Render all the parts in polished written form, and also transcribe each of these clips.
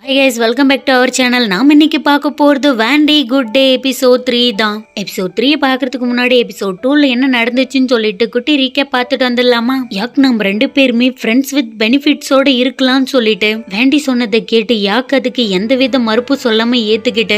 Hi guys, welcome back to our channel. நாம இன்னைக்கு பார்க்க போறது வேண்டி குட் டே எபிசோட் 3 தான். எபிசோட் 3 பார்க்கிறதுக்கு முன்னாடி எபிசோட் 2ல என்ன நடந்துச்சுன்னு சொல்லிட்டு குட்டி ரீகேப் பார்த்துட்டு வந்துடலாமா? யாக் நம்ம ரெண்டு பேருமே ஃப்ரெண்ட்ஸ் வித் பெனிஃபிட்ஸோட இருக்கலாம்னு சொல்லிட்டு வேண்டி சொன்னதை கேட்டு யாக் அதுக்கு எந்தவித மறுப்பு சொல்லாம ஏத்துக்கிட்டு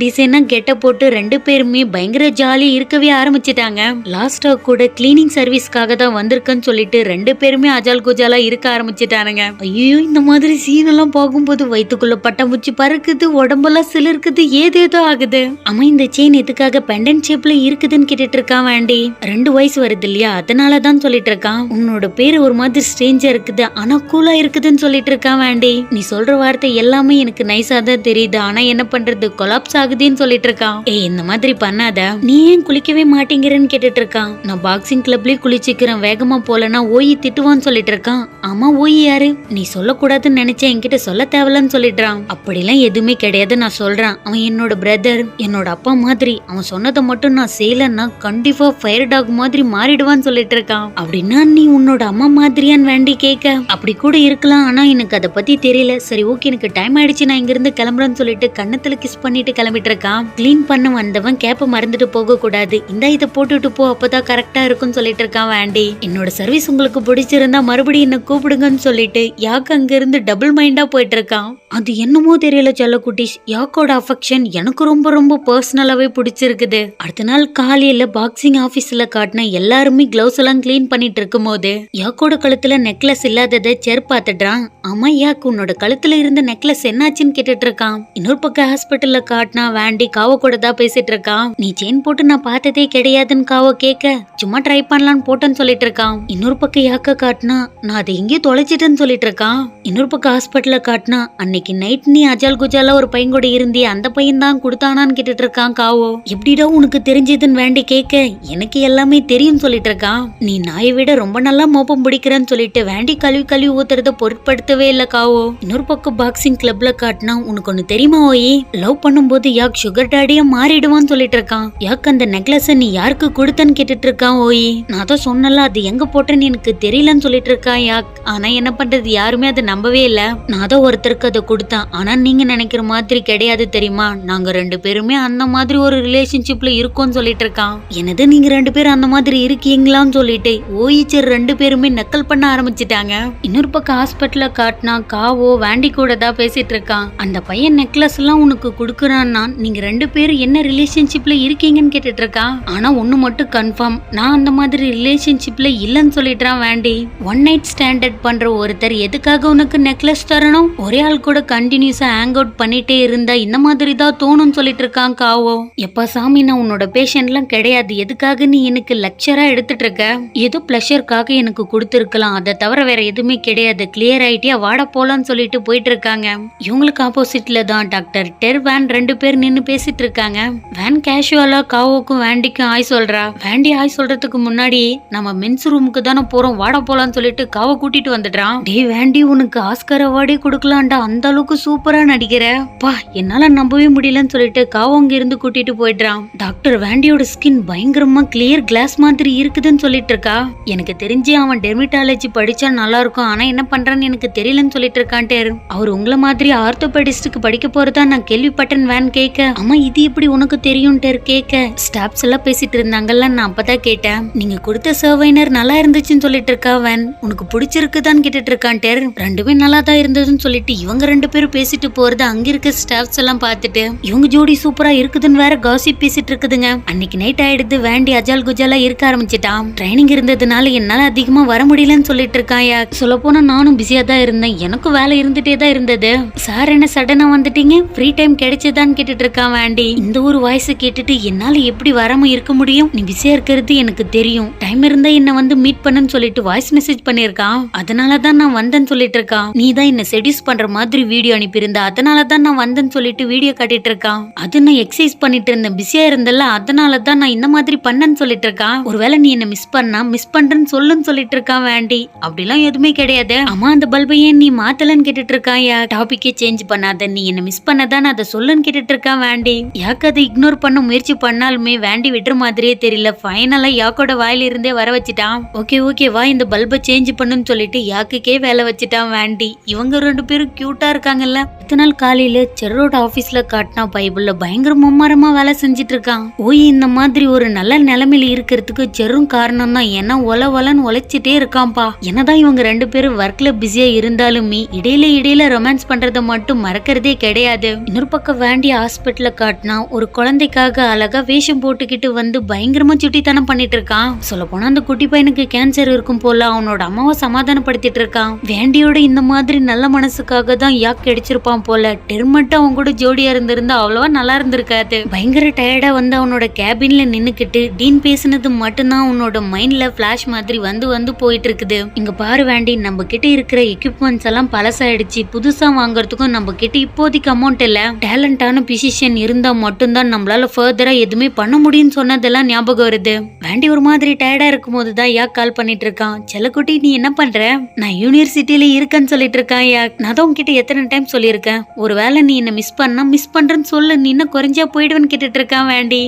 டிசைனா கெட்ட போட்டு ரெண்டு பேருமே பயங்கர ஜாலி இருக்கவே ஆரம்பிச்சிட்டாங்க. லாஸ்டா கூட கிளீனிங் சர்வீஸ்க்காக தான் வந்திருக்கேன்னு சொல்லிட்டு ரெண்டு பேருமே அஜால் குஜாலா இருக்க ஆரம்பிச்சிட்டானுங்க. ஐயோ, இந்த மாதிரி சீன் எல்லாம் பார்க்கும்போது வயிற்றுக்குள்ள பட்டாம்பூச்சி பறக்குது, உடம்பெல்லாம் சிலிருக்குது, ஏதேதோ ஆகுது. அம்மா, இந்த செயின் எதுக்காக பெண்டன்ட் ஷேப்ல இருக்குதுன்னு கேட்டுட்டு இருக்கான் வேண்டி. 2 வயசு வருது இல்லையா, அதனாலதான் சொல்லிட்டு இருக்கான். உன்னோட பேரு ஒரு மாதிரி ஸ்ட்ரேஞ்சா இருக்குது, ஆனா கூலா இருக்குதுன்னு சொல்லிட்டு இருக்கான் வேண்டி. நீ சொல்ற வார்த்தை எல்லாமே எனக்கு நைஸா தான் தெரியுது, ஆனா என்ன பண்றது, கொலாப்ஸ் ஆகுதுன்னு சொல்லிட்டு இருக்கான். ஏய், இந்த மாதிரி பண்ணாத, நீ ஏன் குளிக்கவே மாட்டேங்கிறன்னு கேட்டுட்டு இருக்கான். நான் பாக்ஸிங் கிளப்லயே குளிச்சுக்கிறேன், வேகமா போலன்னா ஓயி திட்டுவான்னு சொல்லிட்டு இருக்கான். ஆமா, ஓயி யாரு? நீ சொல்லக்கூடாதுன்னு நினைச்சேன், என்கிட்ட சொல்ல தேவலன்னு சொல்லிடுறான். அப்படிலாம் எதுவுமே கிடையாது, நான் சொல்றேன். அவன் என்னோட பிரதர், என்னோட அப்பா மாதிரி. அவன் சொன்னதை மட்டும் நான் செய்யலன்னா கண்டிப்பா ஃபயர் டாக் மாதிரி மாறிடுவான்னு சொல்லிட்டு இருக்கான். அப்படின்னா நீ உன்னோட அம்மா மாதிரியான்னு வேண்டி கேட்க, அப்படி கூட இருக்கலாம், ஆனா எனக்கு அதை பத்தி தெரியல. சரி ஓகே, எனக்கு டைம் ஆயிடுச்சு, நான் இங்க இருந்து கிளம்புறேன்னு சொல்லிட்டு கண்ணத்துல கிஸ் பண்ணிட்டு கிளம்பிட்டு இருக்கான். கிளீன் பண்ண வந்தவன் கேப்ப மறந்துட்டு போக கூடாது, இந்த இதை போட்டுட்டு போ, அப்பதான் கரெக்டா இருக்கும்னு சொல்லிட்டு இருக்கான் வேண்டி. என்னோட சர்வீஸ் உங்களுக்கு பிடிச்சிருந்தா மறுபடியும் என்ன கூப்பிடுங்கன்னு சொல்லிட்டு யாக்கு அங்க இருந்து டபுள் மைண்டா போயிட்டு இருக்கான். அது என்னமோ தெரியல செல்லக்குட்டிஸ், யாக்கோட அஃபெக்ஷன் எனக்கு ரொம்ப ரொம்ப பர்சனலாவே பிடிச்சிருக்குது. அடுத்த நாள் காலையில பாக்ஸிங் ஆபீஸ்ல காட்டின எல்லாருமே கிளவுஸ் எல்லாம் கிளீன் பண்ணிட்டு இருக்கும் போது யாக்கோட கழுத்துல நெக்லஸ் இல்லாததை செர் பாத்துட்டான். ஆமா யாக், உன்னோட கழுத்துல இருந்த நெக்லஸ் என்னாச்சுன்னு கேட்டுட்டு இருக்கான். இன்னொரு பக்கம் ஹாஸ்பிட்டல்ல காட்டினா வேண்டி காவ கூட தான் பேசிட்டு இருக்கான். நீ செயின் போட்டு நான் பார்த்ததே கிடையாதுன்னு காவ கேட்க, சும்மா ட்ரை பண்ணலான்னு போட்டேன்னு சொல்லிட்டு இருக்கான். இன்னொரு பக்கம் யாக்க காட்டினா நான் அதை எங்கேயோ தொலைச்சிட்டேன்னு சொல்லிட்டு இருக்கான். இன்னொரு பக்கம் ஹாஸ்பிட்டல்ல காட்டினா அன்னைக்கு நைட் நீ அஜால் குஜாலா ஒரு பையன் கூட இருந்தியே, அந்த பையன் தான் கொடுத்தானான்னு கேட்டுட்டு இருக்கான் காவோ. எப்படிடா உனக்கு தெரிஞ்சதுன்னு வேண்டி கேட்க, எனக்கு எல்லாமே தெரியும் சொல்லிட்டு இருக்கான். நீ நாயை விட ரொம்ப நல்லா மோப்பம் பிடிக்கிறன்னு சொல்லிட்டு வேண்டி கழுவி ஊத்துறத பொருட்படுத்தவே இல்ல காவோ. இன்னொரு பக்கம் பாக்ஸிங் கிளப்ல காட்டினா உனக்கு ஒண்ணு தெரியுமா ஓயி, லவ் பண்ணும்போது யாக் சுகர் டாடியா மாறிடுவான்னு சொல்லிட்டு இருக்கான். யாக் அந்த நெக்லஸ் நீ யாருக்கு கொடுத்தன்னு கேட்டுட்டு இருக்கான் ஓயி. நான் தான் சொன்னல, அது எங்க போட்டேன்னு எனக்கு தெரியலன்னு சொல்லிட்டு இருக்கான் யாக். ஆனா என்ன பண்றது, யாருமே அதை நம்பவே இல்ல. நான் தான் ஒருத்தருக்கு அதை கொடுத்தேன், ஆனா நீங்க நினைக்கிற மாதிரி கிடையாது தெரியுமா, நாங்க ரெண்டு பேருமே அந்த மாதிரி ஒரு ரிலேஷன்ஷிப்ல இருக்கோம்னு சொல்லிட்டு இருக்கான். என்னது, நீங்க ரெண்டு பேரும் அந்த மாதிரி இருக்கீங்களான்னு சொல்லிட்டு ஓயிச்சர் ரெண்டு பேருமே நக்கல் பண்ண ஆரம்பிச்சிட்டாங்க. இன்னொரு பக்கம் ஹாஸ்பிட்டல்ல காட்டினா காவோ வேண்டி கூட தான் பேசிட்டு இருக்கான். அந்த பையன் நெக்லஸ் எல்லாம் உனக்கு கொடுக்கறான்னா நீங்க ரெண்டு பேரும் என்ன ரிலேஷன்ஷிப்ல இருக்கீங்கன்னு கேட்டுட்டு இருக்கான். ஆனா ஒண்ணு மட்டும் கன்ஃபார்ம், நான் அந்த மாதிரி ரிலேஷன்ஷிப்ல இல்லன்னு சொல்லிட்டான் வேண்டி. ஒன் நைட் ஸ்டாண்டர்ட் பண்ற ஒருத்தர் எதுக்காக உனக்கு நெக்லஸ் தரணும், ஒரே ஆள் கூட கண்டினியூஸா ஹேங் அவுட் பண்ணிட்டே இருந்தா இந்த மாதிரி தான் தோணும்னு சொல்லிட்டு இருக்கான் காவோ. எப்பா சாமி, நான் உன்னோட பேஷண்ட்லாம் கிடையாது, எதுக்காக நீ எனக்கு லெக்சரா எடுத்துட்டு இருக்க, ஏதோ பிளஷருக்காக எனக்கு கொடுத்துருக்கலாம், அதை தவிர வேற எதுவுமே கிடையாது, கிளியர் ஆயிட்டியா, வாட போலான்னு சொல்லிட்டு போயிட்டு இருக்காங்க. இவங்களுக்கு ஆப்போசிட்ல தான் டாக்டர் டெர் வேன் ரெண்டு பேர் நின்னு பேசிட்டு இருக்காங்க. வேன் கேஷுவலா காவோக்கும் வேண்டிக்கும் ஆய் சொல்றா. வேண்டி ஆய் சொல்றதுக்கு முன்னாடி நம்ம மென்ஸ் ரூமுக்கு தானே போறோம், வாட போலான்னு சொல்லிட்டு காவை கூட்டிட்டு வந்துடுறான். டே வேண்டி, உனக்கு ஆஸ்கர் அவார்டே கொடுக்கலாம்டா, அந்த அளவுக்கு சூப்பரா நடிக்கிற பா, என்னால நம்பவே முடியலன்னு சொல்லிட்டு காவோ அங்க இருந்து கூட்டிட்டு போயிடுறான். டாக்டர் வேண்டியோட ஸ்கின் பயங்கரமா கிளியர் கிளாஸ் மாதிரி இருக்குதுன்னு சொல்லிட்டு இருக்கா. எனக்கு தெரிஞ்சு அவன் டெர்மிட்டாலஜி படிச்சா நல்லா இருக்கும், ஆனா என்ன பண்றான்னு எனக்கு தெரியலன்னு சொல்லிட்டு இருக்கான்ட்டு. அவர் உங்களை மாதிரி ஆர்த்தோபெடிஸ்டுக்கு படிக்க போறதா நான் கேள்விப்பட்டேன் வேன் கேட்க. ஆமா, இது எப்படி உனக்கு தெரியும் கேட்க, ஸ்டாப்ஸ் எல்லாம் பேசிட்டு இருந்தாங்கல்ல, நான் அப்பதான் கேட்டேன். நீங்க கொடுத்த சர்வைனர் நல்லா இருந்துச்சுன்னு சொல்லிட்டு இருக்கா வேன். உனக்கு பிடிச்சிருக்குதான்னு கேட்டுட்டு இருக்கான்ட்டு. ரெண்டுமே நல்லா தான் இருந்ததுன்னு சொல்லிட்டு இவங்க ரெண்டு பேரும் பேசிட்டு போறது அங்க இருக்க ஸ்டாஃப்ஸ் எல்லாம் பார்த்துட்டு இவங்க ஜோடி சூப்பரா இருக்குதுன்னு வேற காசிப் பேசிட்டு இருக்குதுங்க. அன்னைக்கு நைட் ஆயிடுது, வேண்டி அஜால் குஜாலா இருக்க ஆரம்பிச்சிட்டான். ட்ரைனிங் இருந்ததுனால என்னால அதிகமா வர முடியலன்னு சொல்லிட்டு இருக்கான். சொல்ல போனா நானும் பிஸியா தான் இருந்தேன், எனக்கும் வேலை இருந்துட்டே தான் இருந்தது. சார் என்ன சடனா வந்துட்டீங்க, ஃப்ரீ டைம் கிடைச்சதான்னு கேட்டுட்டு இருக்கான் வேண்டி. இந்த ஒரு வாய்ஸ் கேட்டுட்டு என்னால எப்படி வராம இருக்க முடியும், நீ பிஸியா இருக்கிறது எனக்கு தெரியும், டைம் இருந்தா என்ன வந்து மீட் பண்ணுன்னு சொல்லிட்டு வாய்ஸ் மெசேஜ் பண்ணிருக்கான். அதனாலதான் நான் வந்தேன்னு சொல்லிட்டு இருக்கான். நீ தான் என்ன செடியூஸ் பண்ற மாதிரி வீடியோ அனுப்பியிருந்த, அதனாலதான் நான் வந்தேன்னு சொல்லிட்டு வீடியோ காட்டிட்டு இருக்கான். அது நான் எக்ஸசைஸ் பண்ணிட்டு இருந்தேன், பிஸியா இருந்தல, அதனாலதான் நான் இந்த மாதிரி பண்ணேன்னு சொல்லிட்டு இருக்கான். ஒருவேளை நீ என்ன மிஸ் பண்ணா மிஸ் பண்றேன்னு சொல்லுன்னு சொல்லிட்டு இருக்கான் வேண்டி. அப்படிலாம் எதுவுமே கிடையாது. அம்மா, அந்த பல்பை ஏன் நீ மாத்தலன்னு கேட்டுட்டு இருக்கான். டாபிக்கே சேஞ்ச் பண்ணாத, நீ என்ன மிஸ் பண்ணதான் அதை சொல்லுன்னு கேட்டுட்டு இருக்கான் வேண்டி. யாக்கு அதை இக்னோர் பண்ண முயற்சி பண்ணாலுமே வேண்டி விட்டுற மாதிரியே தெரியல. ஃபைனலா யாக்கோட வாயில இருந்தே வர வச்சுட்டான். ஓகே வா, இந்த பல்பை சேஞ்ச் பண்ணுன்னு சொல்லிட்டு சொல்லிட்டு யாக்குக்கே வேலை வச்சுட்டான் வேண்டி. இவங்க 2 பேரும் கியூட்டா இருக்காங்கல்ல. அடுத்த நாள் காலையில செர்ரோட ஆபீஸ்ல காட்டினா பைபிள்ல பயங்கர மும்மாரமா வேலை செஞ்சுட்டு இருக்கான். ஓய் இந்த மாதிரி ஒரு நல்ல நிலைமையில இருக்கிறதுக்கு செர்ரும் காரணம் தான். ஏன்னா ஒலன்னு உழைச்சிட்டே இருக்கான்பா. என்னதான் இவங்க 2 பேரும் ஒர்க்ல பிஸியா இருந்தாலுமே இடையில ரொமான்ஸ் பண்றத மட்டும் மறக்கிறதே கிடையாது. இன்னொரு பக்கம் வேண்டி ஹாஸ்பிட்டல்ல காட்டினா ஒரு குழந்தைக்காக அழகா வேஷம் போட்டுக்கிட்டு வந்து பயங்கரமா சுட்டித்தனம் பண்ணிட்டு இருக்கான். சொல்ல போனா அந்த குட்டி பையனுக்கு கேன்சர் இருக்கும் போல அவனோட அம்மாவை சமாதானப்படுத்திட்டு இருக்கான். வேண்டியோட இந்த மாதிரி நல்ல மனசுக்காக தான் யாக் கிடைச்சிருப்பான் போல. டெர்மட்டு அவன் கூட ஜோடியா இருந்திருந்தா அவ்வளவா நல்லா இருந்திருக்காது. பயங்கர டயர்டா வந்து அவனோட கேபின்ல நின்னுக்கிட்டு டீன் பேசினது மட்டும்தான் அவனோட மைண்ட்ல பிளாஷ் மாதிரி வந்து போயிட்டு இருக்குது. இங்க பாரு வேண்டி, நம்ம கிட்ட இருக்கிற எக்யூப்மெண்ட்ஸ் எல்லாம் பழசாயிடுச்சு. புதுசா வாங்குறதுக்கும் நம்ம கிட்ட இப்போதைக்கு அமௌண்ட் இல்ல. டேலண்டான பிசிஷியன் இருந்தா மட்டும்தான் நம்மளால ஃபர்தரா எதுவுமே பண்ண முடியும்னு சொன்னதெல்லாம் ஞாபகம் வருது. வேண்டி ஒரு மாதிரி டயர்டா இருக்கும் போதுதான் யாக் கால் பண்ணிட்டு இருக்கான். செல்லக்குட்டி நீ என்ன பண்ற? நான் யூனிவர்சிட்டியில இருக்கேன்னு சொல்லிட்டு இருக்கான் யாக். நான் தான் உன்கிட்ட எத்தனை டைம் சொல்லியிருக்கேன், ஒருவேளை நீ என்ன மிஸ் பண்றேன்னு சொல்லு, நீ இன்னும் குறைஞ்சா போயிடுவேன்னு கேட்டுட்டு இருக்கான் வேண்டி.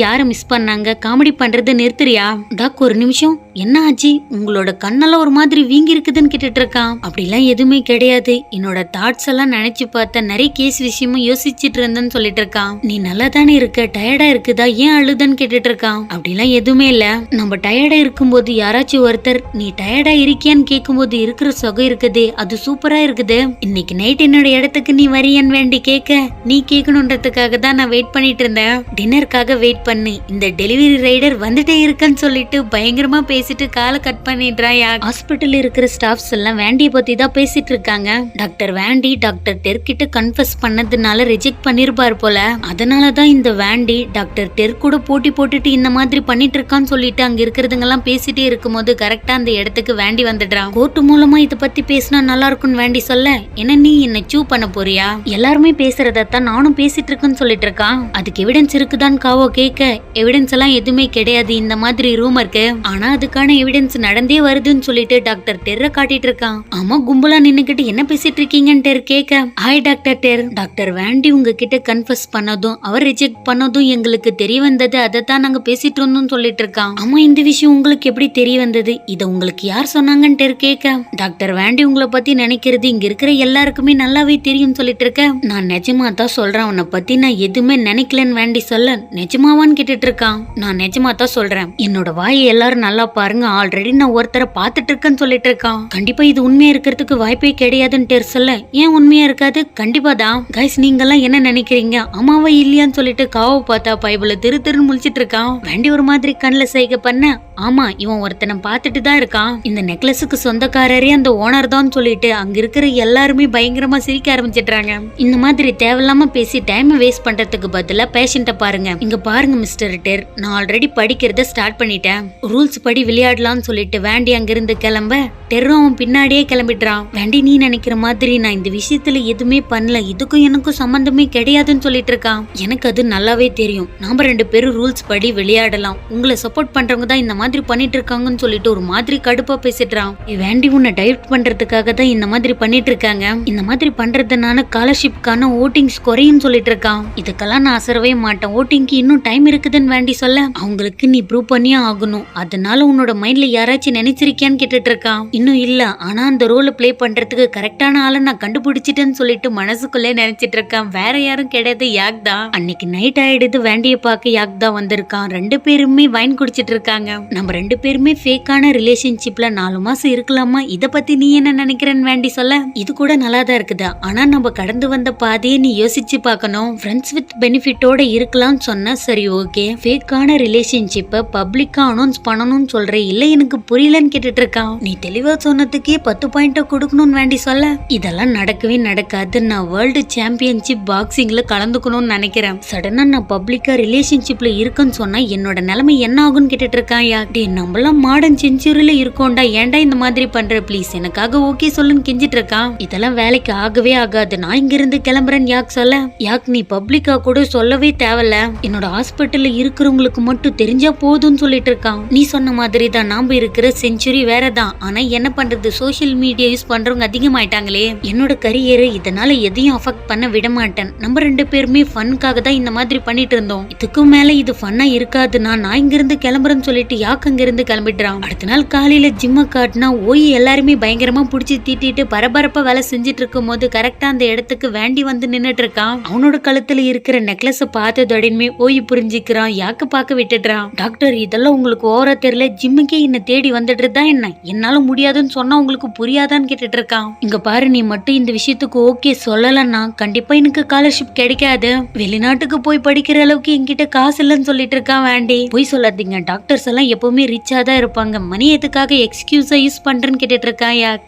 யாரு மிஸ் பண்ணாங்க? காமெடி பண்றது நிறுத்துறியா? டாக் ஒரு நிமிஷம், என்ன ஆச்சு? உங்களோட கண்ணெல்லாம் ஒரு மாதிரி வீங்கி இருக்குதுன்னு கேட்டுட்டு இருக்கான். அப்படிலாம் எதுவுமே கிடையாது, என்னோட தாட்ஸ் எல்லாம் நினைச்சு பார்த்தா நிறைய கேஸ் விஷயமும் யோசிச்சுட்டு இருந்தேன்னு சொல்லிட்டு இருக்கான். நீ நல்லா தானே இருக்க, டயர்டா இருக்குதா, ஏன் அழுதுன்னு கேட்டுட்டு இருக்கான். அப்படிலாம் எதுவுமே இல்ல, நம்ம டயர்டா இருக்கும்போது யாராச்சும் ஒருத்தர் நீ டயர்டா இருக்கியான்னு கேட்கும்போது இருக்கிற சுகம் இருக்குதே அது சூப்பரா இருக்குது. இன்னைக்கு நைட் என்னோட இடத்துக்கு நீ வரியன்னு வேண்டி கேட்க நீ கேட்கணுன்றதுக்காக தான் நான் வெயிட் பண்ணிட்டு இருந்தேன். டின்னருக்காக வெயிட் பண்ணு, இந்த டெலிவரி ரைடர் வந்துட்டே இருக்கன்னு சொல்லிட்டு பயங்கரமா பேசிட்டு காலை கட் பண்ணிடுறான் யாக். ஹாஸ்பிட்டல் இருக்கிற ஸ்டாஃப்ஸ் எல்லாம் வேண்டிய பத்தி தான் பேசிட்டு இருக்காங்க. டாக்டர் வேண்டி டாக்டர் டெர் கிட்ட கன்ஃபஸ் பண்ணதுனால ரிஜெக்ட் பண்ணிருப்பார் போல. அதனாலதான் இந்த வேண்டி டாக்டர் டெர் கூட போட்டி போட்டுட்டு இந்த மாதிரி பண்ணிட்டு இருக்கான்னு சொல்லிட்டு அங்க இருக்கிறதுங்க எல்லாம் பேசிட்டே இருக்கும்போது கரெக்டா அந்த இடத்துக்கு வேண்டி வந்துடுறான். கோர்ட்டு மூலமா இத பத்தி பேசினா நல்லா இருக்கும்னு வேண்டி சொல்ல, என்ன நீ என்ன சூ பண்ண போறியா? எல்லாருமே பேசுறதான் நானும் பேசிட்டு இருக்கேன்னு சொல்லிட்டு இருக்கான். அதுக்கு எவிடன்ஸ் இருக்குதான்னு காவோ கேட்க, எவிடன்ஸ் எல்லாம் எதுவுமே கிடையாது இந்த மாதிரி ரூமருக்கு. ஆனா அதுக்கான எவிடன்ஸ் நடந்தே வருதுன்னு சொல்லிட்டு டாக்டர் டெர்ர காட்டிட்டு இருக்கான். ஆமா கும்பலா நின்னுக்கிட்டு என்ன பேசிட்டு இருக்கீங்கன்னு டெர் கேட்க, ஹாய் டாக்டர் டெர், டாக்டர் வேண்டி உங்ககிட்ட கன்ஃபஸ் பண்ணதும் அவர் ரிஜெக்ட் பண்ணதும் எங்களுக்கு தெரிய வந்தது, அதைத்தான் நாங்க பேசிட்டு இருந்தோம் சொல்லிட்டு இருக்கான். ஆமா இந்த விஷயம் உங்களுக்கு எப்படி தெரிய வந்தது? இத உங்களுக்கு யார் சொன்னாங்கன்னு டெர் கேட்க, டாக்டர் வேண்டி உங்களை பத்தி நினைக்கிறது இங்க இருக்கிற எல்லாருக்குமே நல்லாவே தெரியும் சொல்லிட்டு இருக்க, நான் நிஜமா தான் சொல்றேன், உன்னை பத்தி நான் எதுவுமே நினைக்கலன்னு வேண்டி சொல்ல, நிஜமாவான்னு கேட்டுட்டு இருக்கான். நான் நிஜமா தான் சொல்றேன், என்னோட வாயை எல்லாரும் நல்லா பாருங்க, ஆல்ரெடி நான் ஒருத்தரை பாத்துட்டு இருக்கேன்னு சொல்லிட்டு இருக்கான். கண்டிப்பா இது உண்மையா இருக்கிறதுக்கு வாய்ப்பே கிடையாதுன்னு டெர் சொல்ல, ஏன் உண்மையா இருக்காது? கண்டிப்பா தான். கைஸ் நீங்க எல்லாம் என்ன நினைக்கிறீங்க, அம்மாவா இல்லையான்னு சொல்லிட்டு காவை பார்த்தா பைபிள திருன்னு முழிச்சிட்டு இருக்கான். வேண்டி ஒரு மாதிரி கண்ணுல சைகை பண்ண, ஆமா இவன் ஒருத்தனை பாத்துட்டு தான் இருக்கான், இந்த நெக்லஸுக்கு சொந்தக்காரரே அந்த ஓனர் தான் சொல்லிட்டு அங்க இருக்கிற எல்லாருமே பயங்கரமா சிரிக்க ஆரம்பிச்சிடுறாங்க. இந்த மாதிரி தேவையில்லாம பேசி டைம் வேஸ்ட் பண்றதுக்கு பதிலா பேஷண்ட பாருங்க. இங்க பாருங்க மிஸ்டர் டெர், நான் ஆல்ரெடி படிக்கிறத ஸ்டார்ட் பண்ணிட்டேன், ரூல்ஸ் படி விளையாடலாம்னு சொல்லிட்டு வேண்டி அங்கிருந்து கிளம்ப டெர்ரும் அவன் பின்னாடியே கிளம்பிடுறான். வேண்டி நீ நினைக்கிற மாதிரி நான் இந்த விஷயத்துல எதுவுமே பண்ணல, இதுக்கும் எனக்கும் சம்பந்தமே கிடையாதுன்னு சொல்லிட்டு இருக்கான். எனக்கு அது நல்லாவே தெரியும், நாம 2 பேரும் ரூல்ஸ் படி விளையாடலாம், உங்களை சப்போர்ட் பண்றவங்க தான் இந்த மாதிரி பண்ணிட்டு இருக்காங்கன்னு சொல்லிட்டு ஒரு மாதிரி கடுப்பா பேசிடுறான். வேண்டி உன்னை டைவர்ட் பண்றதுக்காக தான் இந்த மாதிரி பண்ணிட்டு இருக்காங்க, இந்த மாதிரி பண்றதுனால ஸ்காலர்ஷிப்கான ஓட்டிங்ஸ் குறையும் சொல்லிட்டு இருக்கான். இதுக்கெல்லாம் நான் அசரவே மாட்டேன், ஓட்டிங்க்கு இன்னும் டைம் இருக்குதுன்னு வேண்டி சொல்ல, அவங்களுக்கு நீ ப்ரூவ் பண்ணியே ஆகணும், அதனால உன்னோட மைண்ட்ல யாராச்சும் நினைச்சிருக்கியான்னு கேட்டுட்டு இருக்கான். இன்னும் இல்ல, ஆனா அந்த ரோலை பிளே பண்றதுக்கு கரெக்டான ஆளை நான் கண்டுபிடிச்சிட்டேன்னு சொல்லிட்டு மனசுக்குள்ளே நினைச்சிட்டு இருக்கான். வேற யாரும் கிடையாது, யாக் தான். அன்னைக்கு நைட் ஆயிடுது, வேண்டிய பார்க்க யாக் தான் வந்திருக்கான். 2 பேருமே வைன் குடிச்சிட்டு இருக்காங்க. நம்ம 2 பேருமே ஃபேக்கான ரிலேஷன்ஷிப்ல 4 மாசம் இருக்கலாமா, இத பத்தி நீ என்ன நினைக்கிறேன்னு வேண்டி சொல்ல, இது கூட நல்லா தான் இருக்குதா, ஆனா நம்ம கடந்து வந்த பாதையை நீ யோசிச்சு பார்க்கணும், ஃப்ரெண்ட்ஸ் வித் பெனிஃபிட்டோட இருக்கலாம்னு சொன்னா சரி ஓகே, ஃபேக்கான ரிலேஷன்ஷிப்பை பப்ளிக்கா அனௌன்ஸ் பண்ணணும்னு சொல்றே, இல்ல எனக்கு புரியலன்னு கேட்டுட்டு இருக்கான். நீ தெளிவா சொன்னதுக்கே 10 பாயிண்ட் கொடுக்கணும்னு வேண்டி சொல்ல, இதெல்லாம் நடக்கவே நடக்காது, நான் வேர்ல்டு சாம்பியன்ஷிப் பாக்ஸிங்ல கலந்துக்கணும்னு நினைக்கிறேன், சடனா நான் பப்ளிக்கா ரிலேஷன்ஷிப்ல இருக்குன்னு சொன்னா என்னோட நிலைமை என்ன ஆகும்னு கேட்டுட்டு இருக்கான். டே நம்மளாம் மாடர்ன் செஞ்சுரியில இருக்கோம்டா, ஏன்டா இந்த மாதிரி பண்ற, ப்ளீஸ் எனக்காக ஓகே சொல்லுன்னு கெஞ்சிட்டு இருக்கான். இதெல்லாம் வேலைக்கு ஆகவே ஆகாது, நான் இங்க இருந்து கிளம்புறேன்னு யாக் சொல்ல, யாக் நீ பப்ளிக்கா கூட சொல்லவே தேவையில்ல, என்னோட ஹாஸ்பிட்டல்ல இருக்கிறவங்களுக்கு மட்டும் தெரிஞ்சா போதும்னு சொல்லிட்டு இருக்கான். நீ சொன்ன மாதிரி மாதிரி தான் நாம இருக்கிற செஞ்சுரி வேறதான். ஆனா என்ன பண்றது, சோசியல் மீடியா யூஸ் பண்றவங்க அதிகமாயிட்டாங்களே. என்னோட கரியர் இதனால எதையும் அஃபெக்ட் பண்ண விட மாட்டேன். நம்ம 2 பேருமே ஃபன்காக தான் இந்த மாதிரி பண்ணிட்டு இருந்தோம். இதுக்கும் மேல இது ஃபன்னா இருக்காதுன்னா நான் இங்க இருந்து கிளம்புறேன்னு சொல்லிட்டு யாக் அங்க இருந்து கிளம்பிடுறான். அடுத்த நாள் காலையில ஜிம்ம காட்டினா ஓய் எல்லாருமே பயங்கரமா புடிச்சு தீட்டிட்டு பரபரப்பா வேலை செஞ்சுட்டு இருக்கும் போது கரெக்டா அந்த இடத்துக்கு வேண்டி வந்து நின்னுட்டு இருக்கான். அவனோட கழுத்துல இருக்கிற நெக்லஸ பார்த்ததோடனே ஓய் புரிஞ்சுக்கிறான். யாக்க பார்க்க விட்டுடுறான். டாக்டர் இதெல்லாம் உங்களுக்கு ஓவரா தெரியல, ஜிம்முக்கே என்ன தேடி வந்துட்டு தான் என்ன, என்னால முடியாதுன்னு சொன்னா உங்களுக்கு புரியாதான்னு கேட்டுட்டு இருக்கான். இங்க பாரு, நீ மட்டும் இந்த விஷயத்துக்கு ஓகே சொல்லலன்னா கண்டிப்பா எனக்கு ஸ்காலர்ஷிப் கிடைக்காது. வெளிநாட்டுக்கு போய் படிக்கிற அளவுக்கு என்கிட்ட காசு இல்லைன்னு சொல்லிட்டு இருக்கான் வேண்டி. போய் சொல்லாதீங்க, டாக்டர்ஸ் எல்லாம் எப்பவுமே ரிச்சா தான் இருப்பாங்க, மணி எதுக்காக எக்ஸ்கியூஸா யூஸ் பண்றேன்னு கேட்டுட்டு இருக்கான்.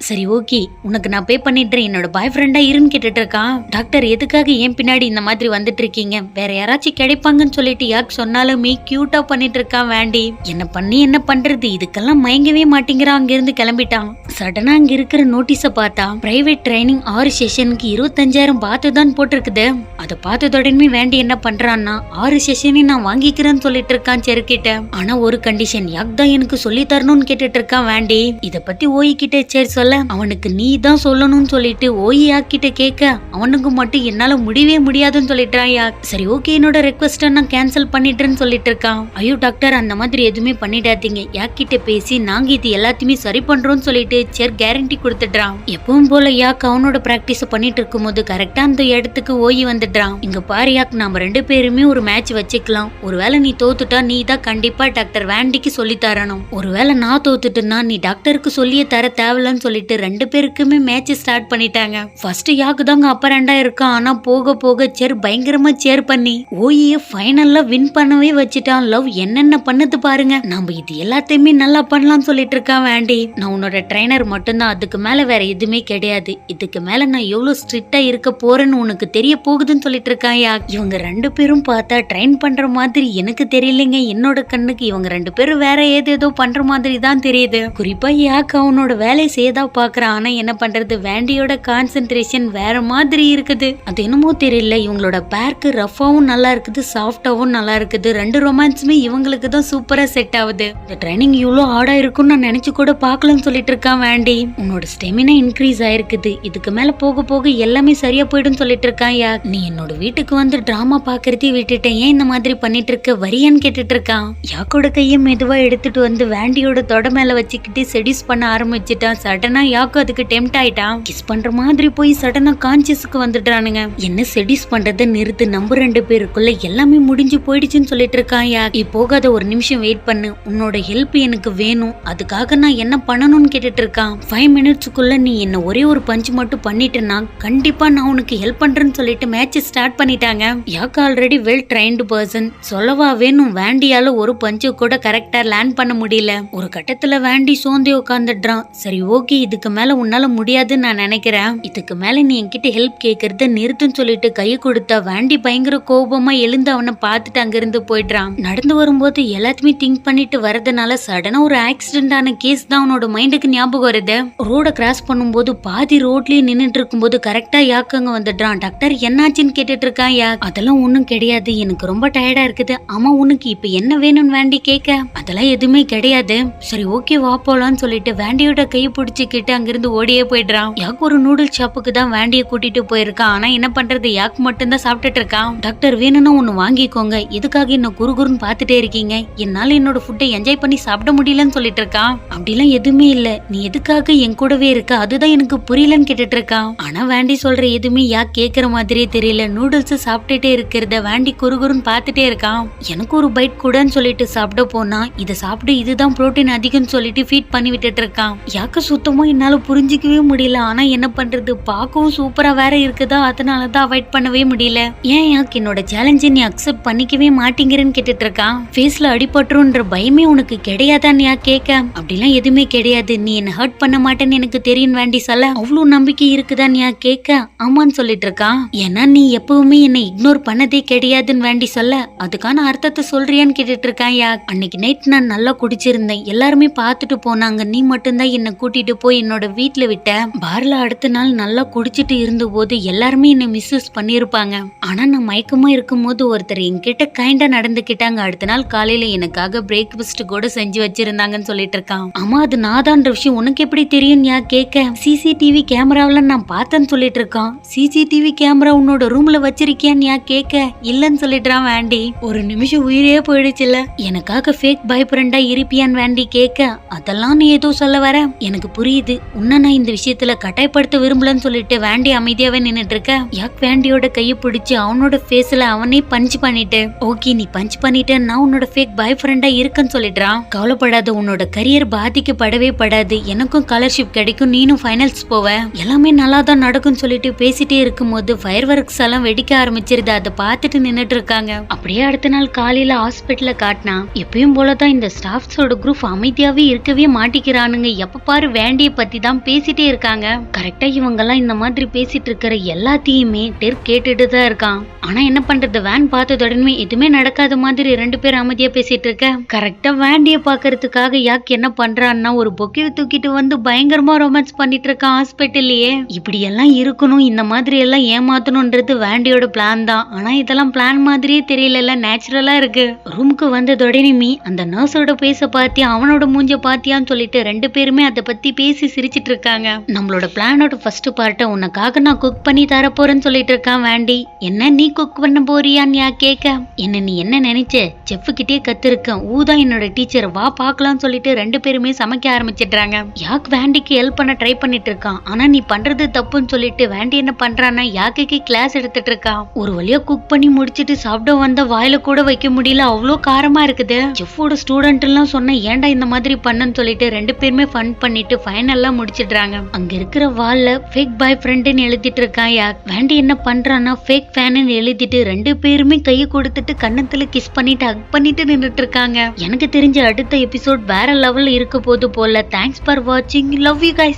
சரி ஓகே, உனக்கு நான் பே பண்ணிடுறேன், என்னோட பாய் ஃப்ரெண்டா இருன்னு கேட்டுட்டு இருக்கான். டாக்டர் எதுக்காக ஏன் பின்னாடி இந்த மாதிரி வந்துட்டு இருக்கீங்க, வேற யாராச்சும் கிடைப்பாங்கன்னு சொல்லிட்டு யாக் சொன்னாலுமே கியூட்டா பண்ணிட்டு இருக்கான் வேண்டி. என்ன பண்ணி என்ன பண்றது, இதுக்கெல்லாம் மயங்கவே மாட்டேங்கிறான். அங்க இருந்து கிளம்பிட்டான். சடனா அங்க இருக்கிற நோட்டீஸ பார்த்தா பிரைவேட் ட்ரைனிங் 6 செஷனுக்கு 25,000 பார்த்துதான் போட்டிருக்குது. அதை பார்த்ததுடனே வேண்டி என்ன பண்றான்னா 6 செஷனையும் நான் வாங்கிக்கிறேன்னு சொல்லிட்டு இருக்கான் செருக்கிட்ட. ஆனா ஒரு கண்டிஷன், யாக் தான் எனக்கு சொல்லி தரணும்னு கேட்டுட்டு இருக்கான் வேண்டி. இத பத்தி ஓய் கிட்ட சரி சொல்ல, அவனுக்கு நீ தான் சொல்லணும்னு சொல்லிட்டு ஓய் யாக் கிட்ட கேட்க அவனுக்கு மட்டும் என்னால முடியவே முடியாதுன்னு சொல்லிட்டான் யாக். சரி ஓகே, என்னோட ரெக்வெஸ்ட நான் கேன்சல் பண்ணிட்டேன்னு சொல்லிட்டு இருக்கான். ஐயோ டாக்டர், அந்த மாதிரி எதுவுமே பண்ணிடாதீங்க, யாக் கிட்ட பேசி நாங்க இது எல்லாத்தையுமே சரி பண்றோம்னு சொல்லிட்டு சேர் கேரண்டி கொடுத்துடுறான். எப்பவும் போல யாக் அவனோட பிராக்டிஸ் பண்ணிட்டு இருக்கும் போது கரெக்டா அந்த இடத்துக்கு ஓய் வந்துடுறான். இங்க பாரு யாக், நாம 2 பேருமே ஒரு மேட்ச் வச்சுக்கலாம். ஒருவேளை நீ தோத்துட்டா நீ தான் கண்டிப்பா டாக்டர் வேண்டிக்கு சொல்லி தரணும். ஒருவேளை நான் தோத்துட்டேன்னா நீ டாக்டருக்கு சொல்லியே தர தேவையில்லன்னு சொல்லிட்டு 2 பேருக்குமே மேட்ச் ஸ்டார்ட் பண்ணிட்டாங்க. ஃபர்ஸ்ட் யாக்கு தாங்க அப்பரண்டா இருக்கான். ஆனா போக போக சேர் பயங்கரமா சேர் பண்ணி ஓய்ய ஃபைனல்ல வின் பண்ணவே வச்சுட்டான். லவ் என்னென்ன பண்ணுது பாருங்க. நம்ம இது எல்லாத்தையுமே நல்லா பண்ணலாம்னு சொல்லிட்டு இருக்கான் வேண்டி. நான் உன்னோட ட்ரைனர் மட்டும்தான், அதுக்கு மேல வேற எதுவுமே கிடையாது. இதுக்கு மேல நான் எவ்வளவு ஸ்ட்ரிக்டா இருக்க போறேன்னு உனக்கு தெரிய போகுதுன்னு சொல்லிட்டு இருக்கான் யாக். இவங்க 2 பேரும் பார்த்தா ட்ரெயின் பண்ற மாதிரி எனக்கு தெரியலைங்க, என்னோட கண்ணுக்கு இவங்க 2 பேரும் வேற ஏதேதோ பண்ற மாதிரி தான் தெரியுது. குறிப்பா யாக் அவனோட வேலையை செய்தா பாக்குறான். ஆனா என்ன பண்றது, வேண்டியோட கான்சென்ட்ரேஷன் வேற மாதிரி இருக்குது. அது என்னமோ தெரியல, இவங்களோட பேர்க்கு ரஃபாவும் நல்லா இருக்குது, சாஃப்டாவும் நல்லா இருக்குது. 2 ரொமான்ஸுமே இவங்களுக்கு தான் சூப்பரா செட் ஆகுது. இந்த ட்ரைனிங் இவ்வளோ ஆடா இருக்கும்னு நான் நினைச்சு கூட பாக்கலன்னு சொல்லிட்டு இருக்கான் வேண்டி. உன்னோட ஸ்டெமினா இன்க்ரீஸ் ஆயிருக்குது, இதுக்கு மேல போக போக எல்லாமே சரியா போயிடும் சொல்லிட்டு இருக்கான் யாக். நீ என்னோட வீட்டுக்கு வந்து டிராமா பாக்குறதே விட்டுட்டேன், ஏன் இந்த மாதிரி பண்ணிட்டு இருக்க, வரியான்னு கேட்டுட்டு இருக்கான். யாக்கோட கையை மெதுவா எடுத்துட்டு வந்து வேண்டியோட தொட மேல வச்சுக்கிட்டு செடியூஸ் பண்ண ஆரம்பிச்சுட்டான். சடனா யாக்கோ அதுக்கு டெம்ட் ஆயிட்டான். கிஸ் பண்ற மாதிரி போய் சடனா கான்சியஸ்க்கு வந்துட்டானுங்க. என்ன செடியூஸ் பண்றதை நிறுத்து, நம்ம 2 பேருக்குள்ள எல்லாமே முடிஞ்சு போயிடுச்சுன்னு சொல்லிட்டு இருக்கான் யாக். போகாத, ஒரு நிமிஷம் வெயிட் பண்ணு, உன்னோட ஹெல்ப் எனக்கு வேணும், அதுக்காக நான் என்ன பண்ணணும்னு கேட்டுட்டு இருக்கான். 5 மினிட்ஸ்க்குள்ள நீ என்ன ஒரே ஒரு பஞ்ச் மட்டும் பண்ணிட்டேன்னா கண்டிப்பா நான் உனக்கு ஹெல்ப் பண்றேன்னு சொல்லிட்டு மேட்ச் ஸ்டார்ட் பண்ணிட்டாங்க. யாக் ஆல்ரெடி வெல் ட்ரைன்டு பர்சன், சொல்லவா வேணும், வேண்டியால ஒரு பஞ்சு கூட கரெக்டா லேண்ட் பண்ண முடியல. ஒரு கட்டத்துல வேண்டி சோந்தி உட்காந்துடுறான். சரி ஓகே, இதுக்கு மேல உன்னால முடியாதுன்னு நான் நினைக்கிறேன், இதுக்கு மேல நீ என்கிட்ட ஹெல்ப் கேக்குறத நிறுத்துன்னு சொல்லிட்டு கையை கொடுத்தா வேண்டி பயங்கர கோபமா எழுந்து அவனை பார்த்துட்டு அங்கிருந்து போயிடுறான். நடந்து வரும்போது எல்லாத்தையுமே திங்க் பண்ணிட்டு வரதுனால சடனா ஒரு ஆக்சிடென்ட் ஆன கேஸ் தான் அவனோட மைண்டுக்கு ஞாபகம் வருது. ரோட கிராஸ் பண்ணும்போது பாதி ரோட்லயே நின்னுட்டு இருக்கும்போது கரெக்டா யாக் அங்க வந்துடுறான். டாக்டர் என்னாச்சுன்னு கேட்டுட்டு இருக்கான் யாக். அதெல்லாம் ஒண்ணும் கிடையாது, எனக்கு ரொம்ப டயர்டா இருக்குது. ஆமா உனக்கு இப்ப என்ன வேணும்னு வேண்டி கேட்க, அதெல்லாம் எதுவுமே கிடையாது. சரி ஓகே வா போலான்னு சொல்லிட்டு வேண்டியோட கையை பிடிச்சிக்கிட்டு அங்கிருந்து ஓடியே போயிடுறான். யாக் ஒரு நூடுல்ஸ் ஷாப்புக்கு தான் வேண்டிய கூட்டிட்டு போயிருக்கான். ஆனா என்ன பண்றது, யாக் மட்டும் தான் சாப்பிட்டுட்டு இருக்கான். டாக்டர் வேணும்னா ஒண்ணு வாங்கிக்கோங்க, எதுக்காக என்ன குறுகுறுன்னு பாத்துட்டே இருக்கீங்க, என்னால என்னோட ஃபுட்டை என்ஜாய் பண்ணி சாப்பிட முடியலன்னு சொல்லிட்டு இருக்கான். அப்படிலாம் எதுவுமே இல்ல, நீ எதுக்காக என் கூடவே இருக்க, அதுதான் எனக்கு புரியலன்னு கேட்டுட்டு இருக்கான். ஆனா வேண்டி சொல்ற எதுவுமே யாக் கேக்குற மாதிரியே தெரியல. நூடுல்ஸ் சாப்பிட்டுட்டே இருக்கிறத வேண்டி குறுகுறுன்னு பாத்துட்டே இருக்கான். எனக்கு ஒரு பைட் கூடன்னு சொல்லிட்டு சாப்பிட போனா இதை சாப்பிட்டு இதுதான் புரோட்டீன் அதிகம்னு சொல்லிட்டு ஃபீட் பண்ணி விட்டுட்டு இருக்கான். யாக்க சுத்தமா என்னால புரிஞ்சிக்கவே முடியல. ஆனா என்ன பண்றது, பார்க்கவும் சூப்பரா வேற இருக்குதா, அதனாலதான் அவாய்ட் பண்ணவே முடியல. ஏன் யாக் என்னோட சேலஞ்சை நீ அக்செப்ட் பண்ணிக்கவே மாட்டேங்கிறன்னு கேட்டுட்டு இருக்கான். ஃபேஸ்ல அடிபட்டுருன்ற பயமே உனக்கு கிடையாதான்னு யாக் கேட்க, அப்படிலாம் எதுவுமே கிடையாது, நீ என்ன ஹர்ட் பண்ண மாட்டேன்னு எனக்கு தெரியும் வேண்டி சொல்ல, அவ்வளவு நம்பிக்கை இருக்குதான்னு யாக் கேட்க ஆமான்னு சொல்லிட்டு இருக்கான். ஏன்னா நீ எப்பவுமே என்னை இக்னோர் பண்ணதே கிடையாதுன்னு வேண்டி சொல்ல, அதுக்கான அர்த்தத்தை சொல்றியான்னு கேட்டுட்டு இருக்கான் யாக். அன்னைக்கு நைட் நான் நல்லா குடிச்சிருந்தேன், எல்லாருமே பார்த்துட்டு போனாங்க, நீ மட்டும்தான் என்ன கூட்டிட்டு போய் என்னோட வீட்டுல விட்ட. பார்ல அடுத்த நாள் நல்லா குடிச்சிட்டு இருந்த போது எல்லாருமே என்ன மிஸ்யூஸ் பண்ணிருப்பாங்க. ஆனா நான் மயக்கமா இருக்கும் போது ஒருத்தர் என்கிட்ட கைண்டா நடந்துக்கிட்டாங்க. அடுத்த நாள் காலையில எனக்காக பிரேக்ஃபாஸ்ட் கூட செஞ்சு வச்சிருந்தாங்கன்னு சொல்லிட்டு இருக்கான். ஆமா அது நாதான்ற விஷயம் உனக்கு எப்படி தெரியும் யா கேட்க, சிசிடிவி கேமராவில நான் பார்த்தேன்னு சொல்லிட்டு இருக்கான். சிசிடிவி கேமரா உன்னோட ரூம்ல வச்சிருக்கியான்னு யா கேட்க, இல்லன்னு சொல்லிடுறான் வேண்டி. ஒரு நிமிஷம் உயிரே போயிடுச்சுல, எனக்காக ஃபேக் பாய் ஃப்ரெண்டா இருப்பியான்னு வேண்டி கேட்க, அதெல்லாம் நீ ஏதோ சொல்ல வர, எனக்கு புரியுது, உன்ன நான் இந்த விஷயத்துல கட்டாயப்படுத்த விரும்பலன்னு சொல்லிட்டு வேண்டி அமைதியாவே நின்னுட்டு இருக்க. யாக் வேண்டியோட கையை பிடிச்சு அவனோட ஃபேஸ்ல அவனே பஞ்ச் பண்ணிட்டு, ஓகே நீ பஞ்ச் பண்ணிட்டு நான் உன்னோட ஃபேக் பாய் ஃப்ரெண்டா இருக்கன்னு சொல்லிடுறான். கவலைப்படாத, உன்னோட கரியர் பாதிக்கப்படவே படாது, எனக்கும் ஸ்காலர்ஷிப் கிடைக்கும், நீனும் ஃபைனல்ஸ் போவ, எல்லாமே நல்லா தான் நடக்கும்னு சொல்லிட்டு பேசிட்டே இருக்கும்போது ஃபயர் ஒர்க்ஸ் எல்லாம் வெடிக்க ஆரம்பிச்சிருது. அதை பார்த்துட்டு நின்னுட்டு இருக்காங்க. அப்படியே அடுத்த நாள் காலையில ஹாஸ்பிட்டல்ல காட்டினா எப்பயும் போலதான் இந்த ஸ்டாஃப்ஸோட குரூப் அமைதியாவே இருக்கவே மாட்டிக்கிறானுங்க. எப்ப பாரு வேண்டிய பத்தி தான் பேசிட்டே இருக்காங்க. கரெக்டா இவங்க எல்லாம் இந்த மாதிரி பேசிட்டு இருக்கிற எல்லாத்தையுமே டெர் கேட்டுட்டு தான் இருக்கான். ஆனா என்ன பண்றது, வேன் பார்த்ததுடனே எதுவுமே நடக்காத மாதிரி 2 பேரும் அமைதியா பேசிட்டு இருக்க. கரெக்டா வேண்டிய பாக்குறதுக்காக யாக் என்ன பண்றான்னா ஒரு பொக்கேவை தூக்கிட்டு வந்து பயங்கரமா ரொமான்ஸ் பண்ணிட்டு இருக்கான் ஹாஸ்பிட்டல்லயே. இப்படி எல்லாம் இருக்கணும், இந்த மாதிரி எல்லாம் ஏமாத்தணும்ன்றது வேண்டியோட பிளான் தான். ஆனா இதெல்லாம் பிளான் மாதிரியே தெரியல, நேச்சுரலா இருக்கு. ரூமுக்கு வந்ததுடனே அந்த நர்ஸோட பேச பாத்தியா, அவனோட மூஞ்ச பாத்தியான்னு சொல்லிட்டு 2 பேருமே அதை பத்தி பேசி சிரிச்சிட்டு இருக்காங்க. நம்மளோட பிளானோட ஃபர்ஸ்ட் பார்ட்ட உனக்காக நான் குக் பண்ணி தர போறேன்னு சொல்லிட்டு இருக்கான் வேண்டி. என்ன நீ குக் பண்ண போறியான்னு யா கேட்க, என்ன நீ என்ன நினைச்ச, செஃப் கிட்டே கத்துருக்கேன், ஊதான் என்னோட டீச்சர், வா பாக்கலாம்னு சொல்லிட்டு 2 பேருமே சமைக்க ஆரம்பிச்சிடுறாங்க. யாக் வேண்டிக்கு ஹெல்ப் பண்ண ட்ரை பண்ணிட்டு இருக்கான். ஆனா நீ பண்றது தப்புன்னு சொல்லிட்டு வேண்டி என்ன பண்றான்னா யாக்கு கிளாஸ் எடுத்துட்டு இருக்கான். ஒரு வழியா குக் பண்ணி முடிச்சிட்டு சாப்பிட வந்த வாயில கூட வைக்க முடியல, அவ்வளோ காரமா இருக்குது. செஃப்போட ஸ்டூடெண்ட் எல்லாம் சொன்ன ஏன்டா இந்த மாதிரி பண்ணன்னு சொல்லிட்டு 2 பேருமே ஃபன் பண்ணிட்டு ஃபைனலா முடிச்சிடுறாங்க. அங்க இருக்கிற வால்ல ஃபேக் பாய் ஃப்ரெண்ட்னு எழுதிட்டு இருக்கான் யாக். வேண்டி என்ன பண்றான்னா ஃபேக் ஃபேன்னு எழுதிட்டு 2 பேருமே கையை கொடுத்துட்டு கண்ணத்துல கிஸ் பண்ணிட்டு ஹக் பண்ணிட்டு நின்னுட்டு இருக்காங்க. எனக்கு தெரிஞ்ச அடுத்த எபிசோட் வேற லெவல்ல இருக்க போது போல. தேங்க்ஸ் ஃபார் வாட்சிங், லவ் யூ கைஸ்.